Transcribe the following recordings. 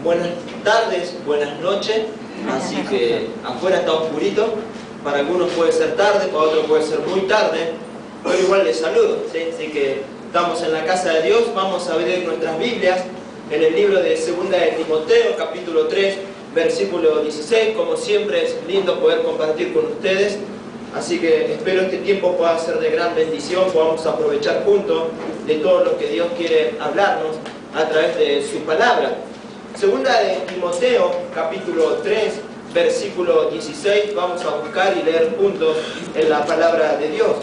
Buenas tardes, buenas noches. Así que afuera está oscurito. Para algunos puede ser tarde, para otros puede ser muy tarde. Pero igual les saludo, ¿sí? Así que estamos en la casa de Dios. Vamos a abrir nuestras Biblias en el libro de 2 de Timoteo, capítulo 3, versículo 16. Como siempre es lindo poder compartir con ustedes. Así que espero este tiempo pueda ser de gran bendición, podamos aprovechar juntos de todo lo que Dios quiere hablarnos a través de su palabra. 2 de Timoteo, capítulo 3, versículo 16, vamos a buscar y leer juntos en la palabra de Dios.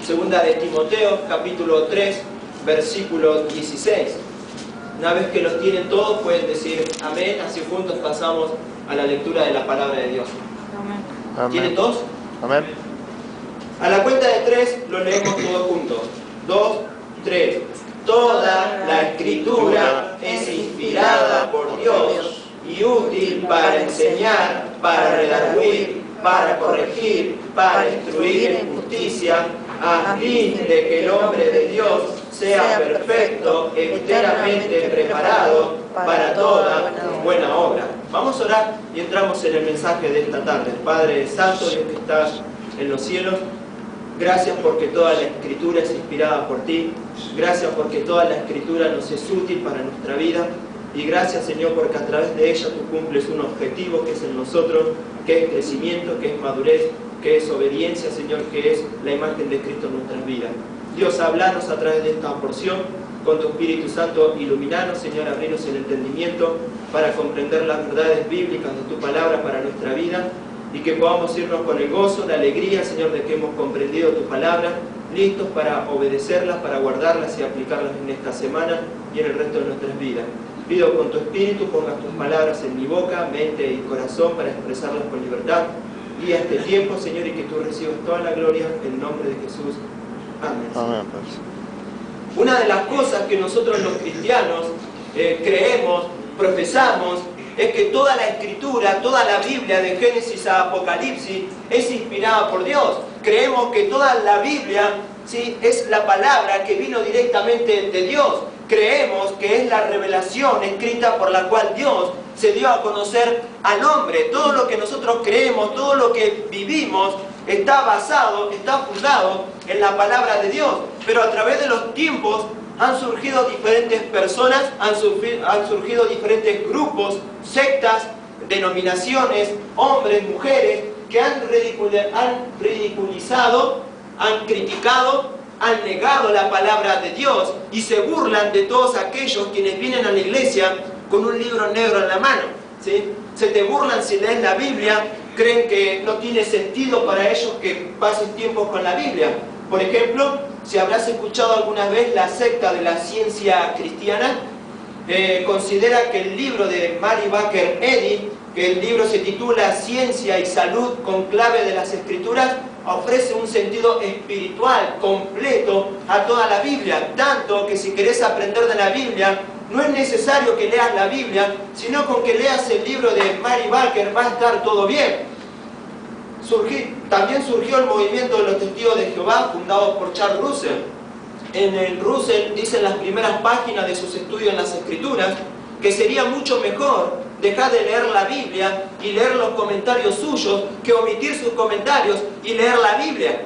2 de Timoteo, capítulo 3, versículo 16. Una vez que los tienen todos, pueden decir amén, así juntos pasamos a la lectura de la palabra de Dios. Amén. ¿Tienen todos? Amén. A la cuenta de 3 lo leemos todos juntos. 2, 3. Toda la Escritura es inspirada por Dios y útil para enseñar, para redarguir, para corregir, para instruir en justicia, a fin de que el hombre de Dios sea perfecto, enteramente preparado para toda buena obra. Vamos a orar y entramos en el mensaje de esta tarde. Padre Santo, Dios que estás en los cielos, gracias porque toda la Escritura es inspirada por ti. Gracias porque toda la Escritura nos es útil para nuestra vida. Y gracias, Señor, porque a través de ella tú cumples un objetivo que es en nosotros, que es crecimiento, que es madurez, que es obediencia, Señor, que es la imagen de Cristo en nuestras vidas. Dios, háblanos a través de esta porción. Con tu Espíritu Santo, iluminanos, Señor, abrirnos el entendimiento para comprender las verdades bíblicas de tu palabra para nuestra vida. Y que podamos irnos con el gozo, la alegría, Señor, de que hemos comprendido tu palabra, listos para obedecerlas, para guardarlas y aplicarlas en esta semana y en el resto de nuestras vidas. Pido con tu Espíritu pongas tus palabras en mi boca, mente y corazón para expresarlas con libertad. Y a este tiempo, Señor, y que tú recibas toda la gloria en el nombre de Jesús. Amén. Amén. Una de las cosas que nosotros los cristianos creemos, profesamos, es que toda la Escritura, toda la Biblia de Génesis a Apocalipsis es inspirada por Dios. Creemos que toda la Biblia, ¿sí?, es la palabra que vino directamente de Dios. Creemos que es la revelación escrita por la cual Dios se dio a conocer al hombre. Todo lo que nosotros creemos, todo lo que vivimos, está basado, está fundado en la palabra de Dios. Pero a través de los tiempos han surgido diferentes personas, han surgido diferentes grupos, sectas, denominaciones, hombres, mujeres, que han ridiculizado, han criticado, han negado la palabra de Dios y se burlan de todos aquellos quienes vienen a la iglesia con un libro negro en la mano, ¿sí? Se te burlan si lees la Biblia, creen que no tiene sentido para ellos que pases tiempo con la Biblia. Por ejemplo, si habrás escuchado alguna vez la secta de la ciencia cristiana, considera que el libro de Mary Baker Eddy, que el libro se titula Ciencia y Salud con clave de las Escrituras, ofrece un sentido espiritual completo a toda la Biblia, tanto que si querés aprender de la Biblia, no es necesario que leas la Biblia, sino con que leas el libro de Mary Baker va a estar todo bien. También surgió el movimiento de los testigos de Jehová, fundado por Charles Russell. En el Russell dice en las primeras páginas de sus estudios en las Escrituras que sería mucho mejor dejar de leer la Biblia y leer los comentarios suyos que omitir sus comentarios y leer la Biblia.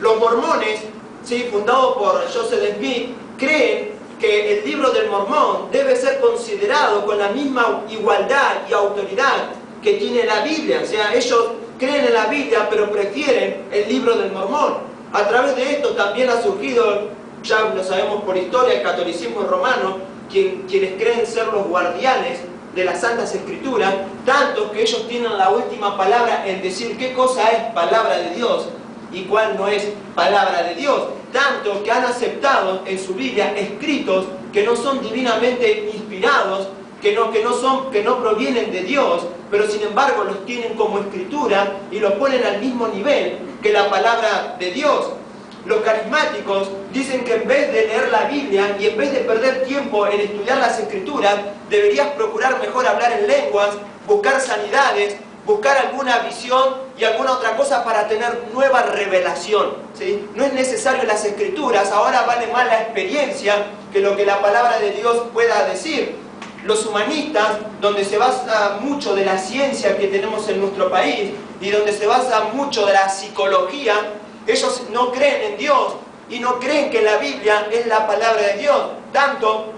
Los mormones, ¿sí?, fundados por Joseph Smith, creen que el libro del Mormón debe ser considerado con la misma igualdad y autoridad que tiene la Biblia. O sea, ellos creen en la Biblia, pero prefieren el libro del Mormón. A través de esto también ha surgido, ya lo sabemos por historia, el catolicismo romano, quienes creen ser los guardianes de las Santas Escrituras, tanto que ellos tienen la última palabra en decir qué cosa es palabra de Dios y cuál no es palabra de Dios, tanto que han aceptado en su Biblia escritos que no son divinamente inspirados, que no provienen de Dios, pero sin embargo los tienen como escritura y los ponen al mismo nivel que la palabra de Dios. Los carismáticos dicen que en vez de leer la Biblia y en vez de perder tiempo en estudiar las Escrituras, deberías procurar mejor hablar en lenguas, buscar sanidades, buscar alguna visión y y alguna otra cosa para tener nueva revelación, ¿sí? No es necesario las escrituras, ahora vale más la experiencia que lo que la palabra de Dios pueda decir. Los humanistas, donde se basa mucho de la ciencia que tenemos en nuestro país y donde se basa mucho de la psicología, ellos no creen en Dios y no creen que la Biblia es la palabra de Dios. Tanto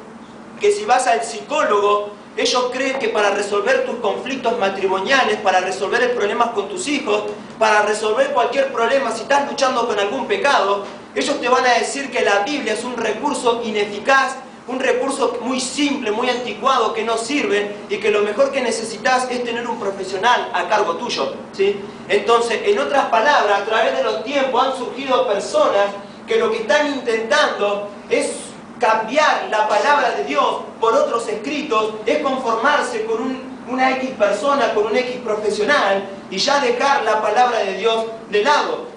que si vas al psicólogo, ellos creen que para resolver tus conflictos matrimoniales, para resolver el problema con tus hijos, para resolver cualquier problema, si estás luchando con algún pecado, ellos te van a decir que la Biblia es un recurso ineficaz, un recurso muy simple, muy anticuado, que no sirve y que lo mejor que necesitas es tener un profesional a cargo tuyo, ¿sí? Entonces, en otras palabras, a través de los tiempos han surgido personas que lo que están intentando es cambiar la palabra de Dios por otros escritos, es conformarse con una X persona, con un X profesional y ya dejar la palabra de Dios de lado.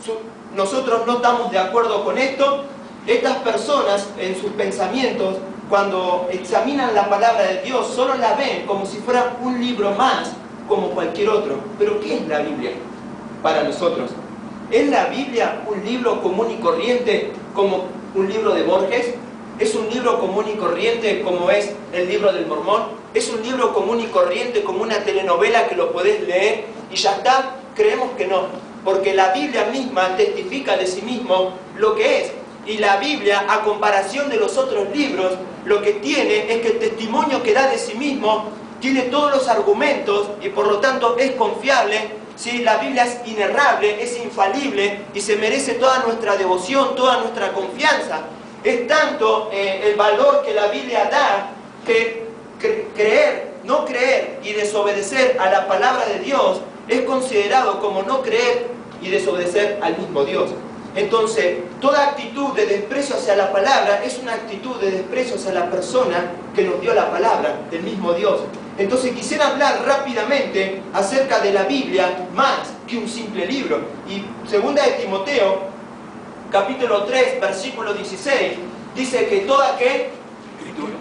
Nosotros no estamos de acuerdo con esto. Estas personas en sus pensamientos, cuando examinan la palabra de Dios, solo la ven como si fuera un libro más, como cualquier otro. Pero ¿qué es la Biblia para nosotros? ¿Es la Biblia un libro común y corriente como un libro de Borges? ¿Es un libro común y corriente como es el libro del Mormón? ¿Es un libro común y corriente como una telenovela que lo podés leer y ya está? Creemos que no, porque la Biblia misma testifica de sí mismo lo que es. Y la Biblia, a comparación de los otros libros, lo que tiene es que el testimonio que da de sí mismo tiene todos los argumentos y por lo tanto es confiable. ¿Sí? La Biblia es inerrable, es infalible y se merece toda nuestra devoción, toda nuestra confianza. Es tanto el valor que la Biblia da que no creer y desobedecer a la palabra de Dios es considerado como no creer y desobedecer al mismo Dios. Entonces, toda actitud de desprecio hacia la palabra es una actitud de desprecio hacia la persona que nos dio la palabra, del mismo Dios. Entonces, quisiera hablar rápidamente acerca de la Biblia más que un simple libro. Y 2 de Timoteo, capítulo 3, versículo 16, dice que toda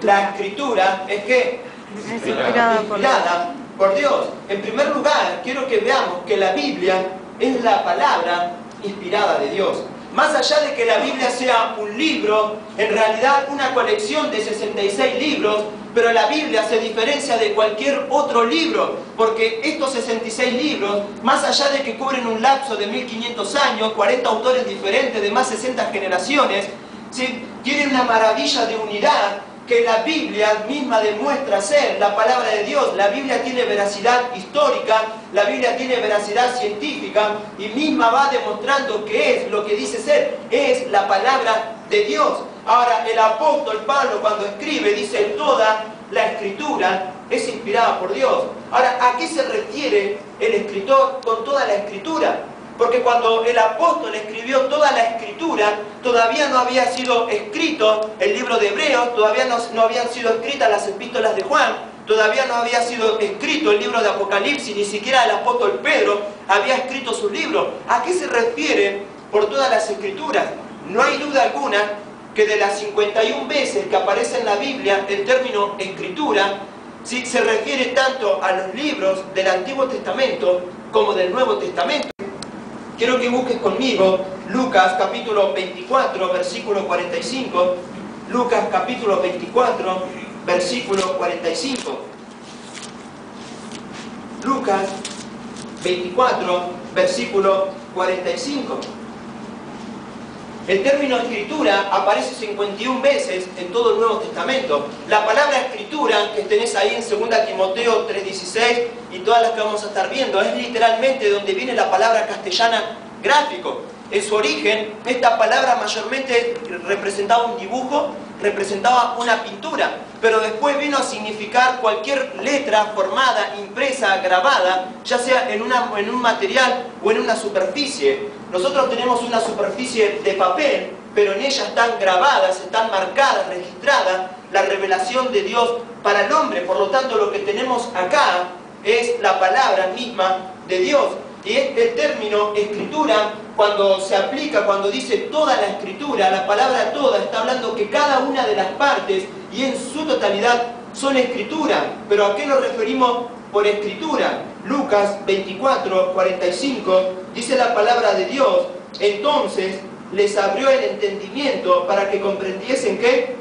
la Escritura es que inspirada por Dios. En primer lugar, quiero que veamos que la Biblia es la palabra inspirada de Dios. Más allá de que la Biblia sea un libro, en realidad una colección de 66 libros, pero la Biblia se diferencia de cualquier otro libro, porque estos 66 libros, más allá de que cubren un lapso de 1500 años, 40 autores diferentes de más de 60 generaciones, ¿sí? Tienen una maravilla de unidad que la Biblia misma demuestra ser la palabra de Dios. La Biblia tiene veracidad histórica, la Biblia tiene veracidad científica y misma va demostrando que es lo que dice ser, es la palabra de Dios. Ahora, el apóstol Pablo cuando escribe dice toda la Escritura es inspirada por Dios. Ahora, ¿a qué se refiere el escritor con toda la Escritura? Porque cuando el apóstol escribió toda la Escritura, todavía no había sido escrito el libro de Hebreos, todavía no habían sido escritas las epístolas de Juan, todavía no había sido escrito el libro de Apocalipsis, ni siquiera el apóstol Pedro había escrito su libro. ¿A qué se refiere por todas las Escrituras? No hay duda alguna que de las 51 veces que aparece en la Biblia el término Escritura, ¿sí? Se refiere tanto a los libros del Antiguo Testamento como del Nuevo Testamento. Quiero que busques conmigo Lucas capítulo 24, versículo 45. Lucas capítulo 24, versículo 45. Lucas 24, versículo 45. El término escritura aparece 51 veces en todo el Nuevo Testamento. La palabra escritura que tenés ahí en 2 Timoteo 3:16 y todas las que vamos a estar viendo es literalmente donde viene la palabra castellana gráfico. En su origen, esta palabra mayormente representaba un dibujo, representaba una pintura, pero después vino a significar cualquier letra formada, impresa, grabada, ya sea en un material o en una superficie. Nosotros tenemos una superficie de papel, pero en ella están grabadas, están marcadas, registradas la revelación de Dios para el hombre. Por lo tanto, lo que tenemos acá es la palabra misma de Dios. Y el término escritura, cuando se aplica, cuando dice toda la escritura, la palabra toda está hablando que cada una de las partes y en su totalidad son escritura. Pero ¿a qué nos referimos por escritura. Lucas 24, 45, dice la palabra de Dios: entonces les abrió el entendimiento para que comprendiesen ¿qué?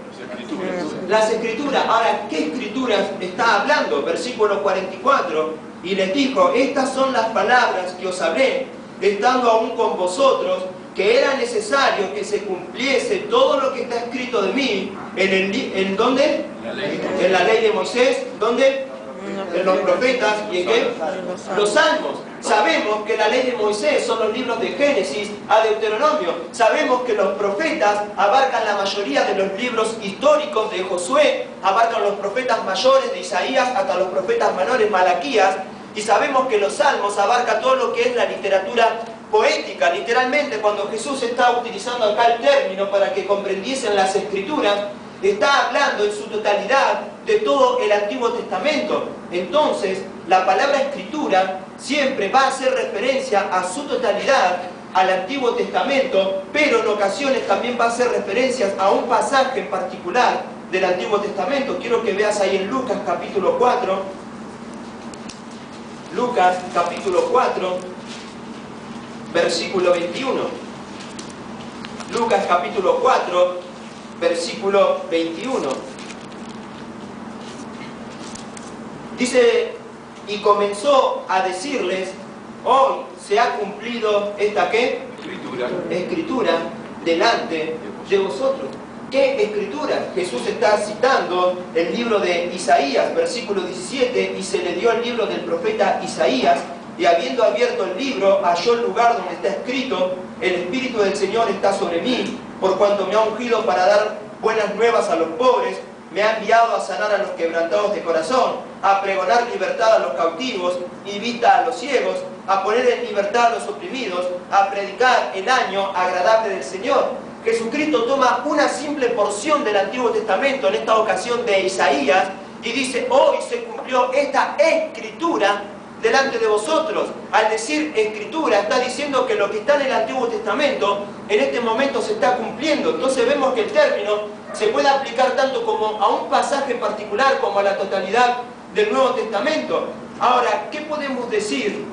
Las escrituras. Ahora, ¿qué escrituras está hablando? Versículo 44, y les dijo: estas son las palabras que os hablé, estando aún con vosotros, que era necesario que se cumpliese todo lo que está escrito de mí, ¿en dónde? En la ley de Moisés, ¿dónde? En los profetas, ¿y en qué? Los salmos. Sabemos que la ley de Moisés son los libros de Génesis a Deuteronomio. Sabemos que los profetas abarcan la mayoría de los libros históricos de Josué, abarcan los profetas mayores de Isaías hasta los profetas menores, Malaquías, y sabemos que los salmos abarcan todo lo que es la literatura poética. Literalmente, cuando Jesús está utilizando acá el término para que comprendiesen las escrituras, está hablando en su totalidad de todo el Antiguo Testamento. Entonces, la palabra escritura siempre va a hacer referencia a su totalidad al Antiguo Testamento, pero en ocasiones también va a hacer referencias a un pasaje en particular del Antiguo Testamento. Quiero que veas ahí en Lucas capítulo 4. Lucas capítulo 4, versículo 21. Lucas capítulo 4, versículo 21. Dice: y comenzó a decirles: hoy se ha cumplido esta ¿qué? Escritura delante de vosotros. ¿Qué escritura? Jesús está citando el libro de Isaías, versículo 17, y se le dio el libro del profeta Isaías, y habiendo abierto el libro, halló el lugar donde está escrito: el Espíritu del Señor está sobre mí, por cuanto me ha ungido para dar buenas nuevas a los pobres, me ha enviado a sanar a los quebrantados de corazón, a pregonar libertad a los cautivos y vista a los ciegos, a poner en libertad a los oprimidos, a predicar el año agradable del Señor. Jesucristo toma una simple porción del Antiguo Testamento, en esta ocasión de Isaías, y dice: hoy se cumplió esta escritura delante de vosotros. Al decir escritura, está diciendo que lo que está en el Antiguo Testamento en este momento se está cumpliendo. Entonces vemos que el término se puede aplicar tanto como a un pasaje particular como a la totalidad del Nuevo Testamento. Ahora, ¿qué podemos decir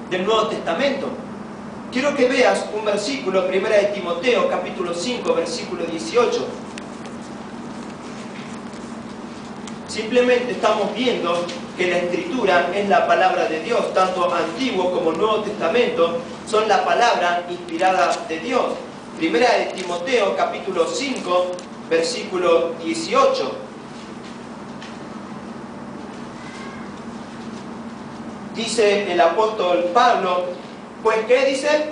del Nuevo Testamento? Quiero que veas un versículo, 1 de Timoteo, capítulo 5, versículo 18. Simplemente estamos viendo que la Escritura es la palabra de Dios. Tanto Antiguo como Nuevo Testamento son la palabra inspirada de Dios. 1 de Timoteo, capítulo 5, versículo 18. Dice el apóstol Pablo: pues ¿qué dice?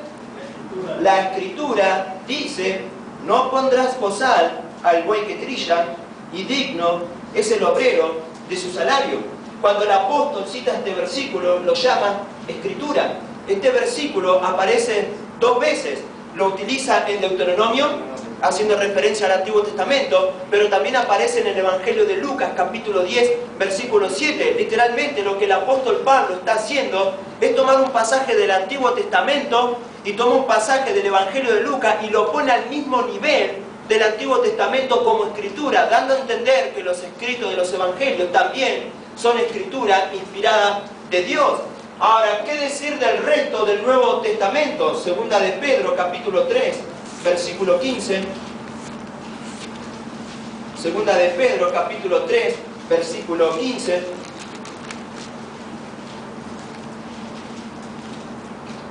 La Escritura dice: no pondrás bozal al buey que trilla, y digno es el obrero de su salario. Cuando el apóstol cita este versículo, lo llama Escritura. Este versículo aparece dos veces. Lo utiliza en Deuteronomio, haciendo referencia al Antiguo Testamento, pero también aparece en el Evangelio de Lucas, capítulo 10, versículo 7. Literalmente lo que el apóstol Pablo está haciendo es tomar un pasaje del Antiguo Testamento y toma un pasaje del Evangelio de Lucas y lo pone al mismo nivel del Antiguo Testamento como escritura, dando a entender que los escritos de los Evangelios también son escritura inspirada de Dios. Ahora, ¿qué decir del resto del Nuevo Testamento? Segunda de Pedro, capítulo 3, versículo 15. Segunda de Pedro, capítulo 3, versículo 15.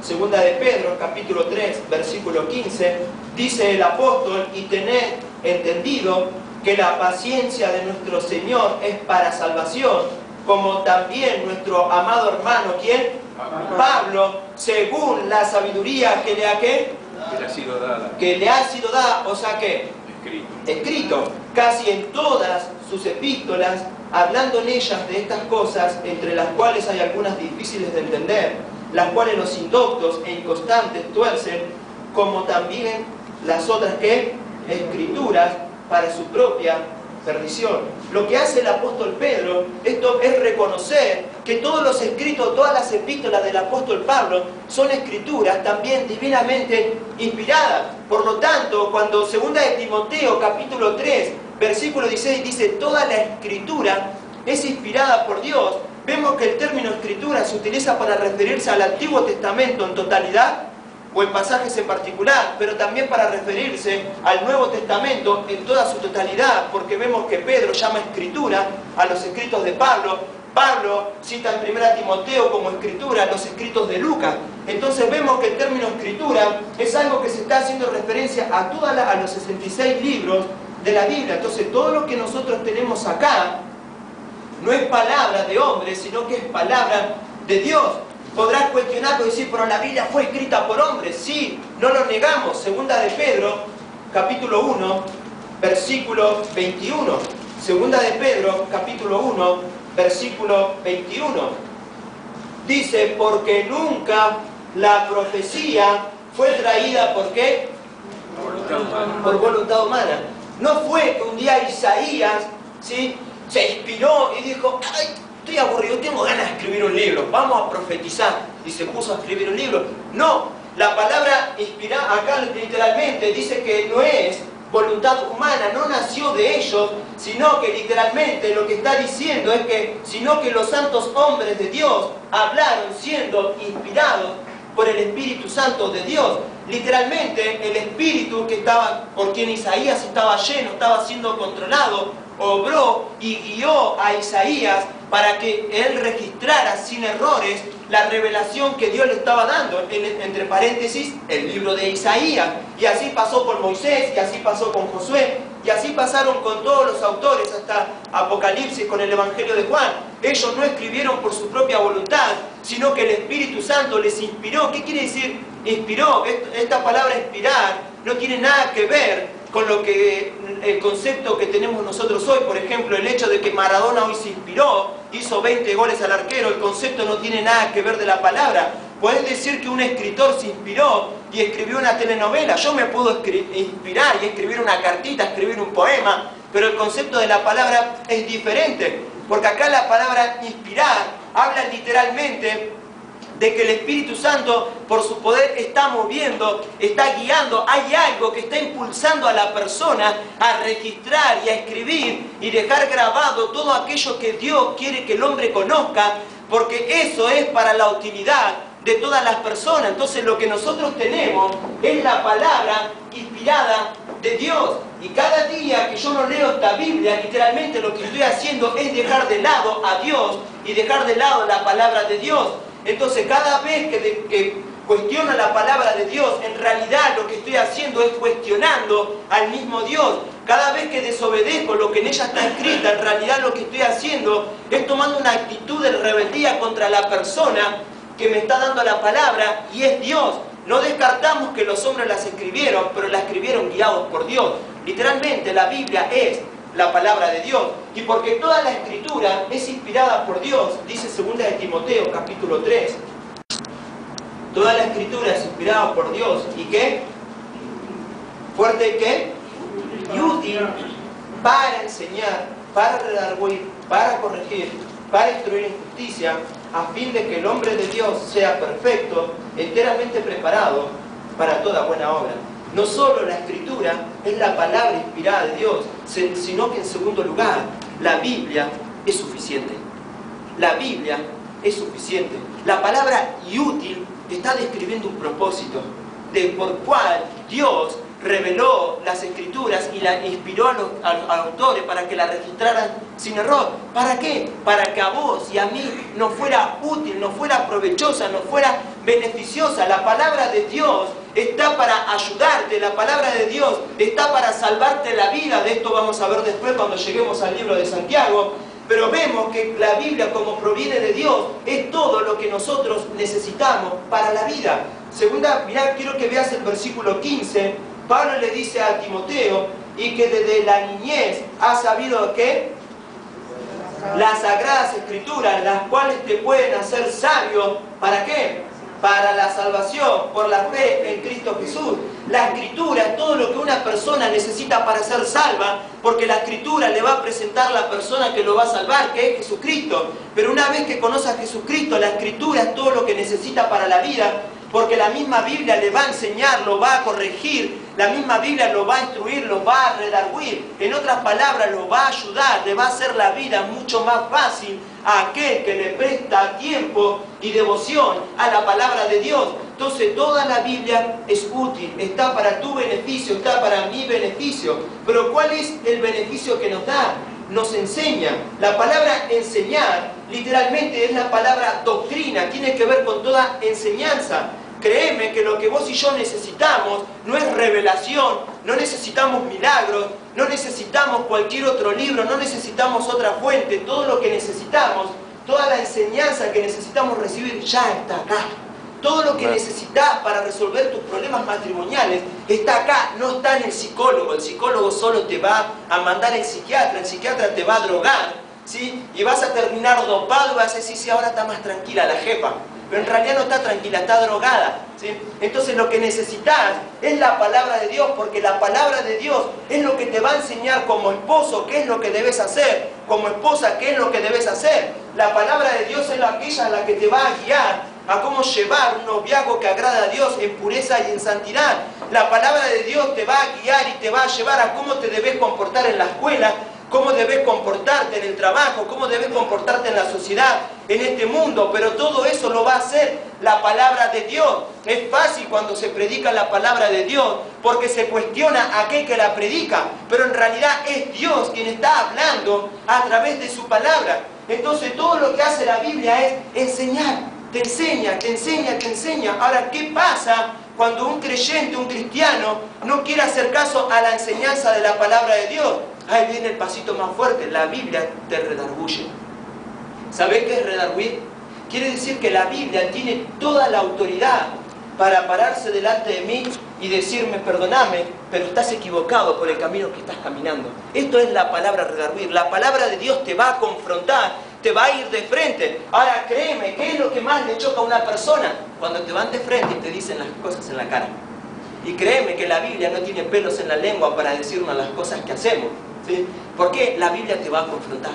Segunda de Pedro, capítulo 3, versículo 15. Dice el apóstol: y tened entendido que la paciencia de nuestro Señor es para salvación, como también nuestro amado hermano, ¿quién? Pablo, según la sabiduría que le ha ¿qué? Que le ha sido dada, o sea que escrito casi en todas sus epístolas, hablando en ellas de estas cosas, entre las cuales hay algunas difíciles de entender, las cuales los indoctos e inconstantes tuercen, como también las otras que escrituras para su propia perdición. Lo que hace el apóstol Pedro esto es reconocer que todos los escritos, todas las epístolas del apóstol Pablo son escrituras también divinamente inspiradas. Por lo tanto, cuando 2 de Timoteo capítulo 3 versículo 16 dice: toda la escritura es inspirada por Dios, vemos que el término escritura se utiliza para referirse al Antiguo Testamento en totalidad o en pasajes en particular, pero también para referirse al Nuevo Testamento en toda su totalidad, porque vemos que Pedro llama escritura a los escritos de Pablo. Pablo cita en 1 Timoteo como escritura los escritos de Lucas. Entonces vemos que el término escritura es algo que se está haciendo referencia a los 66 libros de la Biblia. Entonces todo lo que nosotros tenemos acá no es palabra de hombre, sino que es palabra de Dios. Podrás cuestionarlo y decir, pero la Biblia fue escrita por hombres. Sí, no lo negamos. Segunda de Pedro, capítulo 1, versículo 21. Segunda de Pedro, capítulo 1, versículo 21. Dice, porque nunca la profecía fue traída, ¿por qué? Por voluntad humana. No fue que un día Isaías, ¿sí?, se inspiró y dijo, ay, estoy aburrido, tengo ganas de escribir un libro, vamos a profetizar, y se puso a escribir un libro. No, la palabra inspirada acá literalmente dice que no es voluntad humana, no nació de ellos, sino que literalmente lo que está diciendo es que, sino que los santos hombres de Dios hablaron siendo inspirados por el Espíritu Santo de Dios. Literalmente el Espíritu que estaba, por quien Isaías estaba lleno, estaba siendo controlado, obró y guió a Isaías para que él registrara sin errores la revelación que Dios le estaba dando, entre paréntesis, el libro de Isaías. Y así pasó con Moisés, y así pasó con Josué, y así pasaron con todos los autores hasta Apocalipsis, con el Evangelio de Juan. Ellos no escribieron por su propia voluntad, sino que el Espíritu Santo les inspiró. ¿Qué quiere decir inspiró? Esta palabra inspirar no tiene nada que ver con lo que el concepto que tenemos nosotros hoy. Por ejemplo, el hecho de que Maradona hoy se inspiró, hizo 20 goles al arquero, el concepto no tiene nada que ver de la palabra. Puedes decir que un escritor se inspiró y escribió una telenovela. Yo me puedo inspirar y escribir una cartita, escribir un poema, pero el concepto de la palabra es diferente, porque acá la palabra inspirar habla literalmente de que el Espíritu Santo, por su poder, está moviendo, está guiando. Hay algo que está impulsando a la persona a registrar y a escribir y dejar grabado todo aquello que Dios quiere que el hombre conozca, porque eso es para la utilidad de todas las personas. Entonces lo que nosotros tenemos es la palabra inspirada de Dios. Y cada día que yo no leo esta Biblia, literalmente lo que estoy haciendo es dejar de lado a Dios y dejar de lado la palabra de Dios. Entonces cada vez que cuestiono la palabra de Dios, en realidad lo que estoy haciendo es cuestionando al mismo Dios. Cada vez que desobedezco lo que en ella está escrita, en realidad lo que estoy haciendo es tomando una actitud de rebeldía contra la persona que me está dando la palabra, y es Dios. No descartamos que los hombres las escribieron, pero la escribieron guiados por Dios. Literalmente la Biblia es la palabra de Dios, y porque toda la escritura es inspirada por Dios, dice 2 de Timoteo capítulo 3, toda la escritura es inspirada por Dios, ¿y qué? Fuerte, ¿qué? Y útil para enseñar, para redarguir, para corregir, para instruir en justicia, a fin de que el hombre de Dios sea perfecto, enteramente preparado para toda buena obra. No solo la Escritura es la palabra inspirada de Dios, sino que en segundo lugar, la Biblia es suficiente. La Biblia es suficiente. La palabra y útil está describiendo un propósito, por cual Dios reveló las Escrituras y la inspiró a los autores para que la registraran sin error. ¿Para qué? Para que a vos y a mí nos fuera útil, nos fuera provechosa, nos fuera beneficiosa. La palabra de Dios está para ayudarte, la palabra de Dios está para salvarte la vida. De esto vamos a ver después cuando lleguemos al libro de Santiago. Pero vemos que la Biblia, como proviene de Dios, es todo lo que nosotros necesitamos para la vida. Segunda, mirá, quiero que veas el versículo 15. Pablo le dice a Timoteo, y que desde la niñez has sabido ¿qué? Las sagradas escrituras, las cuales te pueden hacer sabio. ¿Para qué? Para la salvación, por la fe en Cristo Jesús. La Escritura es todo lo que una persona necesita para ser salva, porque la Escritura le va a presentar a la persona que lo va a salvar, que es Jesucristo. Pero una vez que conoce a Jesucristo, la Escritura es todo lo que necesita para la vida. porque la misma Biblia le va a enseñar, lo va a corregir, la misma Biblia lo va a instruir, lo va a redarguir. En otras palabras, lo va a ayudar, le va a hacer la vida mucho más fácil a aquel que le presta tiempo y devoción a la palabra de Dios. Entonces toda la Biblia es útil, está para tu beneficio, está para mi beneficio. Pero ¿cuál es el beneficio que nos da? Nos enseña. La palabra enseñar literalmente es la palabra doctrina, tiene que ver con toda enseñanza. Créeme que lo que vos y yo necesitamos no es revelación, no necesitamos milagros, no necesitamos cualquier otro libro, no necesitamos otra fuente. Todo lo que necesitamos, toda la enseñanza que necesitamos recibir ya está acá. Todo lo que necesitas para resolver tus problemas matrimoniales está acá, no está en el psicólogo. El psicólogo solo te va a mandar al psiquiatra, el psiquiatra te va a drogar, ¿sí? Y vas a terminar dopado y vas a decir, sí, ahora está más tranquila la jefa. Pero en realidad no está tranquila, está drogada, ¿sí? Entonces lo que necesitas es la palabra de Dios, porque la palabra de Dios es lo que te va a enseñar como esposo qué es lo que debes hacer, como esposa qué es lo que debes hacer. La palabra de Dios es aquella la que te va a guiar a cómo llevar un noviazgo que agrada a Dios en pureza y en santidad. La palabra de Dios te va a guiar y te va a llevar a cómo te debes comportar en la escuela, cómo debes comportarte en el trabajo, cómo debes comportarte en la sociedad, en este mundo. Pero todo eso lo va a hacer la palabra de Dios. Es fácil cuando se predica la palabra de Dios, porque se cuestiona a aquel que la predica, pero en realidad es Dios quien está hablando a través de su palabra. Entonces todo lo que hace la Biblia es enseñar. Te enseña, te enseña, te enseña. Ahora, ¿qué pasa cuando un creyente, un cristiano, no quiere hacer caso a la enseñanza de la palabra de Dios? Ahí viene el pasito más fuerte. La Biblia te redarguye. ¿Sabés qué es redarguir? Quiere decir que la Biblia tiene toda la autoridad para pararse delante de mí y decirme, perdóname, pero estás equivocado por el camino que estás caminando. Esto es la palabra redarguir. La palabra de Dios te va a confrontar, te va a ir de frente. Ahora créeme, ¿qué es lo que más le choca a una persona? Cuando te van de frente y te dicen las cosas en la cara. Y créeme que la Biblia no tiene pelos en la lengua para decirnos las cosas que hacemos, ¿sí? Porque la Biblia te va a confrontar.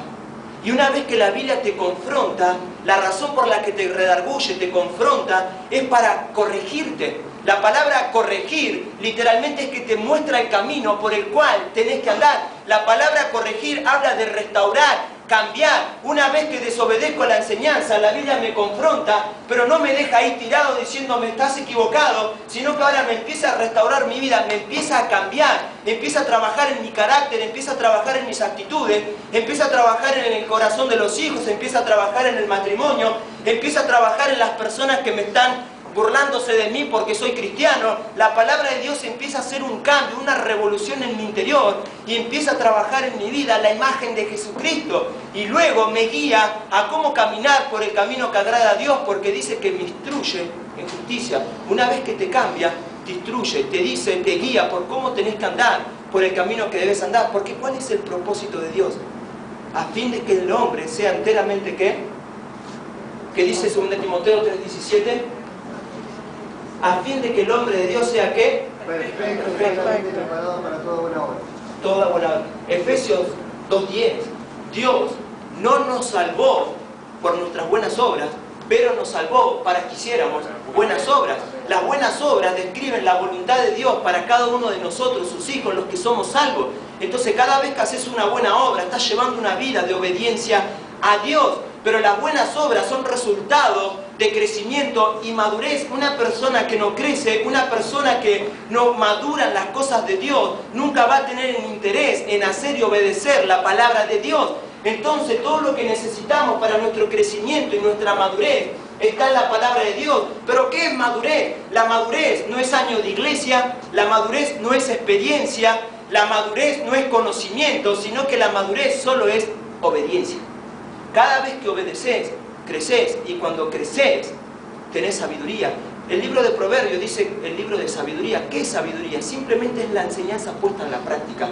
Y una vez que la Biblia te confronta, la razón por la que te redarguye, te confronta, es para corregirte. La palabra corregir literalmente es que te muestra el camino por el cual tenés que andar. La palabra corregir habla de restaurar, cambiar. Una vez que desobedezco la enseñanza, la Biblia me confronta, pero no me deja ahí tirado diciéndome estás equivocado, sino que ahora me empieza a restaurar mi vida, me empieza a cambiar, empieza a trabajar en mi carácter, empieza a trabajar en mis actitudes, empieza a trabajar en el corazón de los hijos, empieza a trabajar en el matrimonio, empieza a trabajar en las personas que me están burlándose de mí porque soy cristiano. La palabra de Dios empieza a hacer un cambio, una revolución en mi interior, y empieza a trabajar en mi vida la imagen de Jesucristo, y luego me guía a cómo caminar por el camino que agrada a Dios, porque dice que me instruye en justicia. Una vez que te cambia, te instruye, te dice, te guía por cómo tenés que andar, por el camino que debes andar. Porque ¿cuál es el propósito de Dios? A fin de que el hombre sea enteramente, ¿qué? ¿Qué dice 2 Timoteo 3:17? A fin de que el hombre de Dios sea, ¿qué? Perfecto, preparado para toda buena obra. Toda buena obra. Efesios 2:10. Dios no nos salvó por nuestras buenas obras, pero nos salvó para que hiciéramos buenas obras. Las buenas obras describen la voluntad de Dios para cada uno de nosotros, sus hijos, los que somos salvos. Entonces cada vez que haces una buena obra, estás llevando una vida de obediencia a Dios. Pero las buenas obras son resultado de crecimiento y madurez. Una persona que no crece, una persona que no madura en las cosas de Dios, nunca va a tener un interés en hacer y obedecer la palabra de Dios. Entonces todo lo que necesitamos para nuestro crecimiento y nuestra madurez está en la palabra de Dios. ¿Pero qué es madurez? La madurez no es año de iglesia, la madurez no es experiencia, la madurez no es conocimiento, sino que la madurez solo es obediencia. Cada vez que obedeces, creces, y cuando creces, tenés sabiduría. El libro de Proverbios dice, el libro de sabiduría. ¿Qué es sabiduría? Simplemente es la enseñanza puesta en la práctica.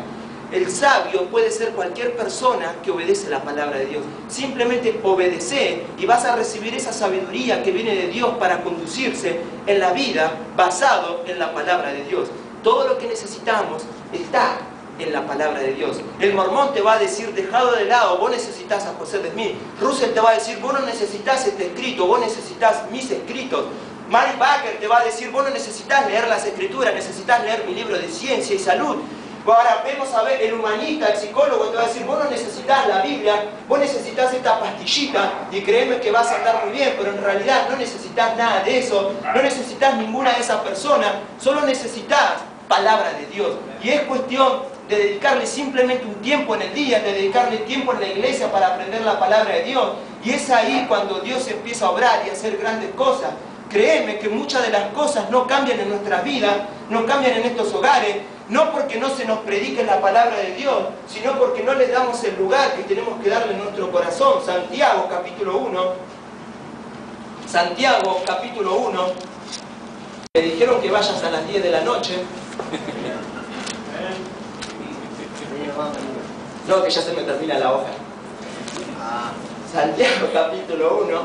El sabio puede ser cualquier persona que obedece la palabra de Dios. Simplemente obedece y vas a recibir esa sabiduría que viene de Dios para conducirse en la vida basado en la palabra de Dios. Todo lo que necesitamos está en la palabra de Dios. El mormón te va a decir, dejado de lado, vos necesitas a José de Smith. Russell te va a decir, vos no necesitas este escrito, vos necesitas mis escritos. Mary Baker te va a decir, vos no necesitas leer las escrituras, necesitas leer mi libro de ciencia y salud. Ahora vemos a ver el humanista, el psicólogo te va a decir, vos no necesitas la Biblia, vos necesitas esta pastillita y créeme que vas a andar muy bien, pero en realidad no necesitas nada de eso, no necesitas ninguna de esas personas, solo necesitas palabra de Dios. Y es cuestión de dedicarle simplemente un tiempo en el día, de dedicarle tiempo en la iglesia para aprender la palabra de Dios. Y es ahí cuando Dios empieza a obrar y a hacer grandes cosas. Créeme que muchas de las cosas no cambian en nuestras vidas, no cambian en estos hogares, no porque no se nos predique la palabra de Dios, sino porque no le damos el lugar que tenemos que darle en nuestro corazón. Santiago capítulo 1. Santiago capítulo 1. Me dijeron que vayas a las 10 de la noche. No, que ya se me termina la hoja. Santiago capítulo 1,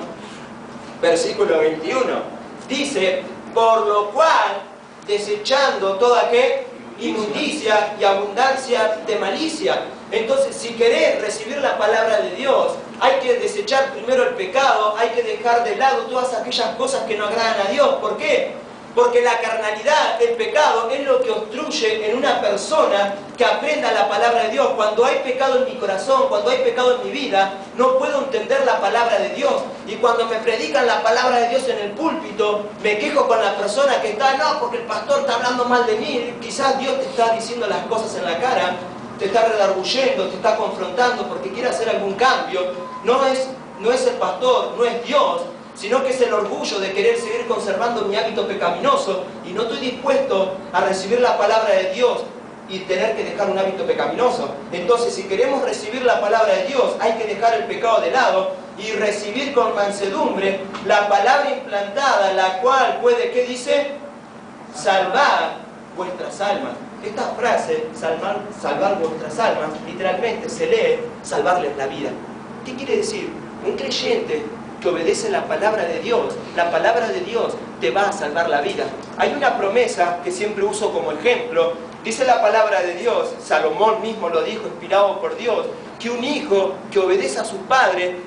versículo 21. Dice, por lo cual, desechando toda ¿qué? Inmundicia y abundancia de malicia. Entonces, si querés recibir la palabra de Dios, hay que desechar primero el pecado, hay que dejar de lado todas aquellas cosas que no agradan a Dios. ¿Por qué? Porque la carnalidad, el pecado, es lo que obstruye en una persona que aprenda la palabra de Dios. Cuando hay pecado en mi corazón, cuando hay pecado en mi vida, no puedo entender la palabra de Dios. Y cuando me predican la palabra de Dios en el púlpito, me quejo con la persona que está, no, porque el pastor está hablando mal de mí. Quizás Dios te está diciendo las cosas en la cara, te está redarguyendo, te está confrontando porque quiere hacer algún cambio. No es el pastor, no es Dios, sino que es el orgullo de querer seguir conservando mi hábito pecaminoso y no estoy dispuesto a recibir la palabra de Dios y tener que dejar un hábito pecaminoso. Entonces, si queremos recibir la palabra de Dios, hay que dejar el pecado de lado y recibir con mansedumbre la palabra implantada, la cual puede, ¿qué dice? Salvar vuestras almas. Esta frase, salvar vuestras almas, literalmente se lee salvarles la vida. ¿Qué quiere decir? Un creyente que obedece la palabra de Dios, la palabra de Dios te va a salvar la vida. Hay una promesa que siempre uso como ejemplo, dice la palabra de Dios, Salomón mismo lo dijo, inspirado por Dios, que un hijo que obedece a su padre,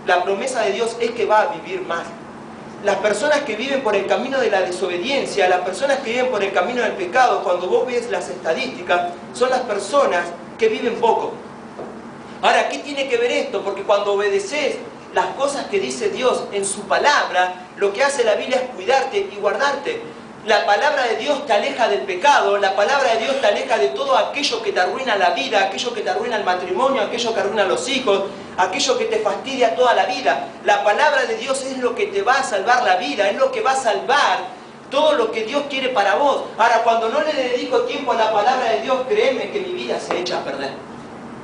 la promesa de Dios es que va a vivir más. Las personas que viven por el camino de la desobediencia, las personas que viven por el camino del pecado, cuando vos ves las estadísticas, son las personas que viven poco. Ahora, ¿qué tiene que ver esto? Porque cuando obedeces las cosas que dice Dios en su palabra, lo que hace la Biblia es cuidarte y guardarte. La palabra de Dios te aleja del pecado, la palabra de Dios te aleja de todo aquello que te arruina la vida, aquello que te arruina el matrimonio, aquello que arruina los hijos, aquello que te fastidia toda la vida. La palabra de Dios es lo que te va a salvar la vida, es lo que va a salvar todo lo que Dios quiere para vos. Ahora, cuando no le dedico tiempo a la palabra de Dios, créeme que mi vida se echa a perder.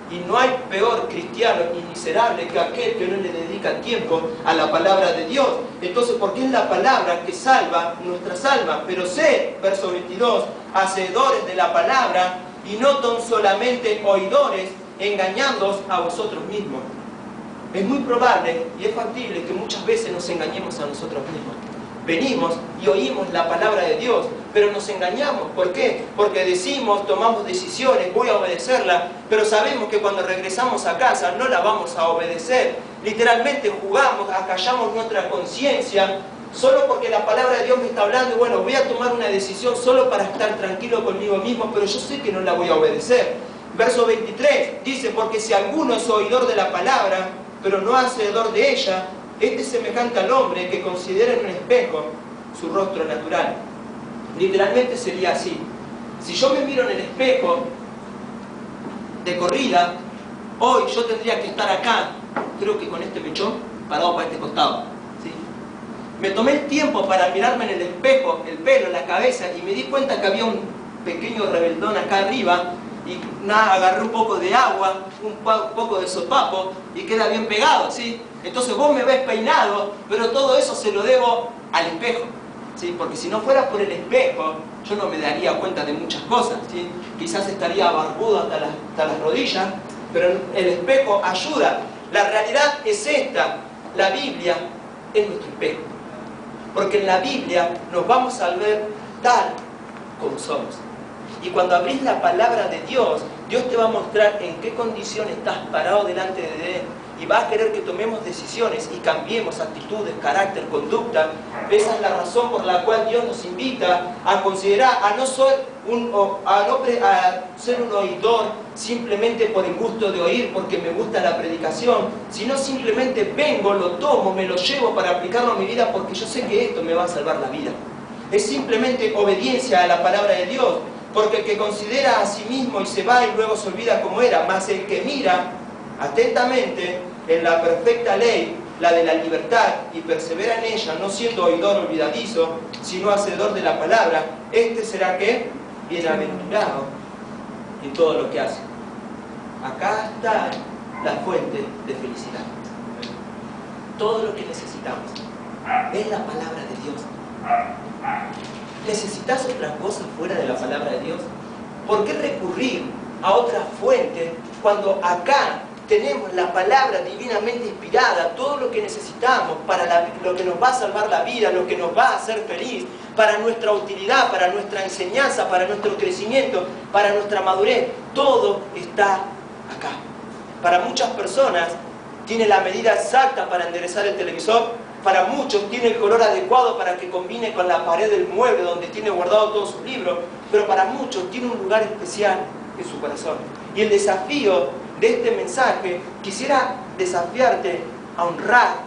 Y no hay peor cristiano y miserable que aquel que no le dedica tiempo a la palabra de Dios. Entonces, porque es la palabra que salva nuestras almas. Pero sed, verso 22, hacedores de la palabra y no tan solamente oidores, engañándoos a vosotros mismos. Es muy probable y es factible que muchas veces nos engañemos a nosotros mismos. Venimos y oímos la palabra de Dios, pero nos engañamos. ¿Por qué? Porque decimos, tomamos decisiones, voy a obedecerla, pero sabemos que cuando regresamos a casa no la vamos a obedecer. Literalmente jugamos, acallamos nuestra conciencia, solo porque la palabra de Dios me está hablando y bueno, voy a tomar una decisión solo para estar tranquilo conmigo mismo, pero yo sé que no la voy a obedecer. Verso 23 dice, porque si alguno es oidor de la palabra, pero no hacedor de ella, este es semejante al hombre que considera en un espejo su rostro natural. Literalmente sería así. Si yo me miro en el espejo de corrida, hoy yo tendría que estar acá, creo que con este mechón, parado para este costado, ¿sí? Me tomé el tiempo para mirarme en el espejo, el pelo, la cabeza, y me di cuenta que había un pequeño rebeldón acá arriba, y nada, agarré un poco de agua, un poco de sopapo, y queda bien pegado, ¿sí? Entonces vos me ves peinado, pero todo eso se lo debo al espejo, ¿sí? Porque si no fuera por el espejo, yo no me daría cuenta de muchas cosas, ¿sí? Quizás estaría barbudo hasta las rodillas, pero el espejo ayuda. La realidad es esta, la Biblia es nuestro espejo. Porque en la Biblia nos vamos a ver tal como somos. Y cuando abrís la palabra de Dios, Dios te va a mostrar en qué condición estás parado delante de Él. y va a querer que tomemos decisiones y cambiemos actitudes, carácter, conducta. Esa es la razón por la cual Dios nos invita a considerar, a ser un oidor simplemente por el gusto de oír, porque me gusta la predicación, sino simplemente vengo, lo tomo, me lo llevo para aplicarlo a mi vida porque yo sé que esto me va a salvar la vida. Es simplemente obediencia a la palabra de Dios, porque el que considera a sí mismo y se va y luego se olvida como era, más el que mira atentamente en la perfecta ley, la de la libertad, y persevera en ella, no siendo oidor olvidadizo, sino hacedor de la palabra, este será ¿qué? Bienaventurado en todo lo que hace. Acá está la fuente de felicidad. Todo lo que necesitamos es la palabra de Dios. ¿Necesitas otra cosa fuera de la palabra de Dios? ¿Por qué recurrir a otra fuente cuando acá tenemos la palabra divinamente inspirada, todo lo que necesitamos para lo que nos va a salvar la vida, lo que nos va a hacer feliz, para nuestra utilidad, para nuestra enseñanza, para nuestro crecimiento, para nuestra madurez? Todo está acá. Para muchas personas tiene la medida exacta para enderezar el televisor. Para muchos tiene el color adecuado para que combine con la pared del mueble donde tiene guardado todos sus libros, pero para muchos tiene un lugar especial en su corazón. Y el desafío de este mensaje, quisiera desafiarte a honrar,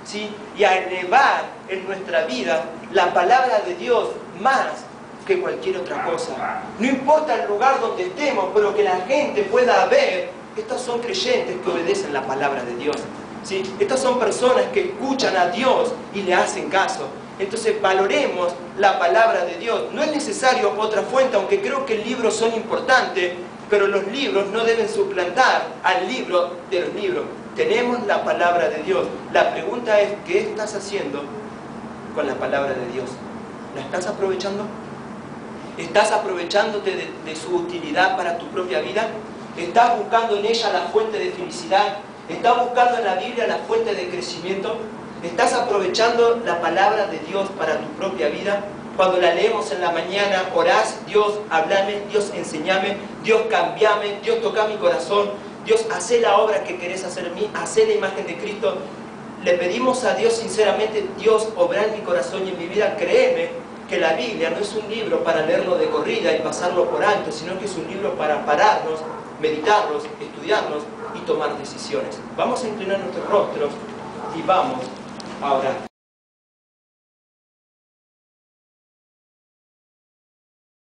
¿sí?, y a elevar en nuestra vida la palabra de Dios más que cualquier otra cosa. No importa el lugar donde estemos, pero que la gente pueda ver, estos son creyentes que obedecen la palabra de Dios. ¿Sí? Estas son personas que escuchan a Dios y le hacen caso. Entonces valoremos la palabra de Dios. No es necesario otra fuente, aunque creo que libros son importantes, pero los libros no deben suplantar al libro de los libros. Tenemos la palabra de Dios. La pregunta es, ¿qué estás haciendo con la palabra de Dios? ¿La estás aprovechando? ¿Estás aprovechándote de su utilidad para tu propia vida? ¿Estás buscando en ella la fuente de felicidad? ¿Estás buscando en la Biblia la fuente de crecimiento? ¿Estás aprovechando la palabra de Dios para tu propia vida? Cuando la leemos en la mañana, orás: Dios, háblame, Dios, enseñame, Dios, cambiame, Dios, toca mi corazón, Dios, hacé la obra que querés hacer en mí, hacé la imagen de Cristo. Le pedimos a Dios sinceramente: Dios, obra en mi corazón y en mi vida. Créeme que la Biblia no es un libro para leerlo de corrida y pasarlo por alto, sino que es un libro para pararnos, meditarlos, estudiarlos y tomar decisiones. Vamos a inclinar nuestros rostros y vamos a orar.